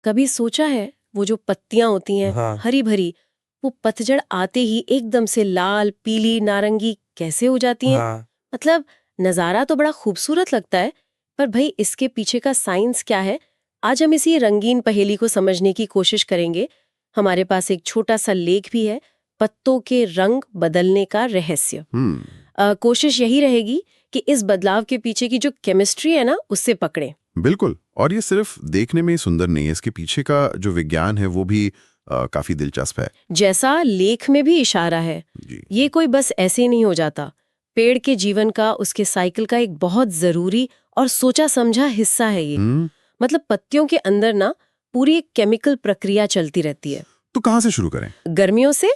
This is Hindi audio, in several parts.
कभी सोचा है वो जो पत्तियां होती हैं हाँ। हरी भरी, वो पतझड़ आते ही एकदम से लाल पीली नारंगी कैसे हो जाती हैं? हाँ। मतलब नजारा तो बड़ा खूबसूरत लगता है, पर भाई इसके पीछे का साइंस क्या है? आज हम इसी रंगीन पहेली को समझने की कोशिश करेंगे। हमारे पास एक छोटा सा लेख भी है, पत्तों के रंग बदलने का रहस्य। कोशिश यही रहेगी कि इस बदलाव के पीछे की जो केमिस्ट्री है ना, उससे पकड़ें। बिल्कुल। और ये सिर्फ देखने में ही सुंदर नहीं है, इसके पीछे का जो विज्ञान है वो भी काफी दिलचस्प है। जैसा लेख में भी इशारा है, जी। ये कोई बस ऐसे ही नहीं हो जाता। पेड़ के जीवन का, उसके साइकिल का एक बहुत जरूरी और सोचा समझा हिस्सा है ये। हम्म। मतलब पत्तियों के अंदर ना पूरी एक केमिकल प्रक्रिया चलती रहती है। तो कहाँ से शुरू करें? गर्मियों से।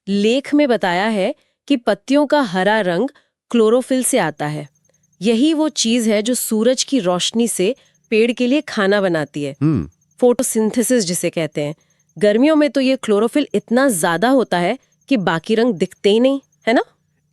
लेख में बताया है कि पत्तियों का हरा रंग क्लोरोफिल से आता है। यही वो चीज है जो सूरज की रोशनी से पेड़ के लिए खाना बनाती है, हम्म। फोटोसिंथेसिस जिसे कहते हैं। गर्मियों में तो ये क्लोरोफिल इतना ज्यादा होता है कि बाकी रंग दिखते ही नहीं, है ना?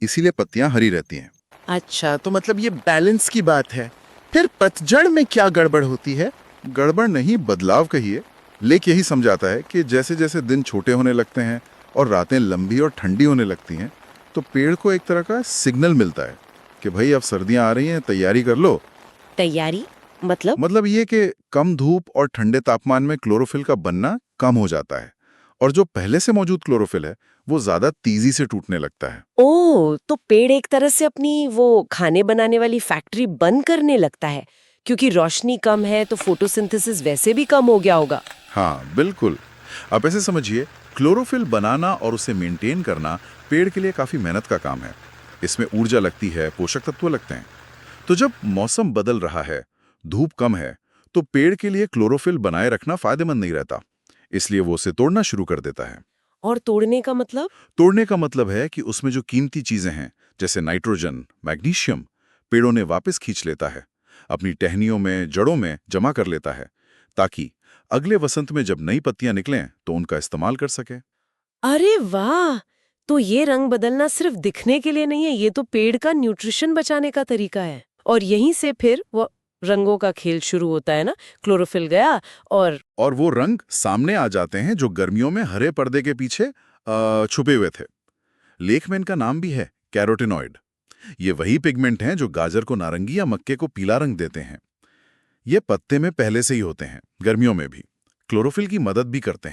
इसीलिए पत्तियां हरी रहती हैं। अच्छा, तो मतलब ये बैलेंस की बात है। फिर पतझड़ में क्या गड़बड़ होती है? गड़बड़ नहीं, बदलाव कहिए। लेख यही समझाता है कि जैसे जैसे दिन छोटे होने लगते हैं और रातें लंबी और ठंडी होने लगती हैं, तो पेड़ को एक तरह का सिग्नल मिलता है कि भाई अब सर्दियां आ रही हैं, तैयारी कर लो। तैयारी मतलब ये कि कम धूप और ठंडे तापमान में क्लोरोफिल का बनना कम हो जाता है और जो पहले से मौजूद क्लोरोफिल है वो ज्यादा तेजी से टूटने लगता है। ओ, तो पेड़ एक तरह से अपनी वो खाने बनाने वाली फैक्ट्री बंद करने लगता है, क्योंकि रोशनी कम है तो फोटोसिंथेसिस वैसे भी कम हो गया होगा। हाँ बिल्कुल। आप ऐसे समझिए, क्लोरोफिल बनाना और उसे मेंटेन करना पेड़ के लिए काफी मेहनत का काम है। इसमें ऊर्जा लगती है, पोषक तत्व लगते हैं। तो जब मौसम बदल रहा है, धूप कम है, तो पेड़ के लिए क्लोरोफिल बनाए रखना फायदेमंद नहीं रहता, इसलिए वो उसे तोड़ना शुरू कर देता है। और तोड़ने का मतलब? तोड़ने का मतलब है कि उसमें जो कीमती चीजें हैं, जैसे नाइट्रोजन, मैग्नीशियम, पेड़ों ने वापस खींच लेता है, अपनी टहनियों में, जड़ों में जमा कर लेता है, ताकि अगले वसंत में जब नई पत्तियां निकलें तो उनका इस्तेमाल कर सके। अरे वाह! तो ये रंग बदलना सिर्फ दिखने के लिए नहीं है, ये तो पेड़ का न्यूट्रिशन बचाने का तरीका है। और यहीं से फिर वो रंगों का खेल शुरू होता है ना। क्लोरोफिल गया और वो रंग सामने आ जाते हैं जो गर्मियों में हरे पर्दे के पीछे छुपे हुए थे। लेख में इनका नाम भी है, कैरोटिनॉइड। ये वही पिगमेंट हैं जो गाजर को नारंगी या मक्के को पीला रंग देते हैं। ये पत्ते में पहले से ही होते हैं, गर्मियों में भी क्लोरोफिल की मदद भी करते हैं।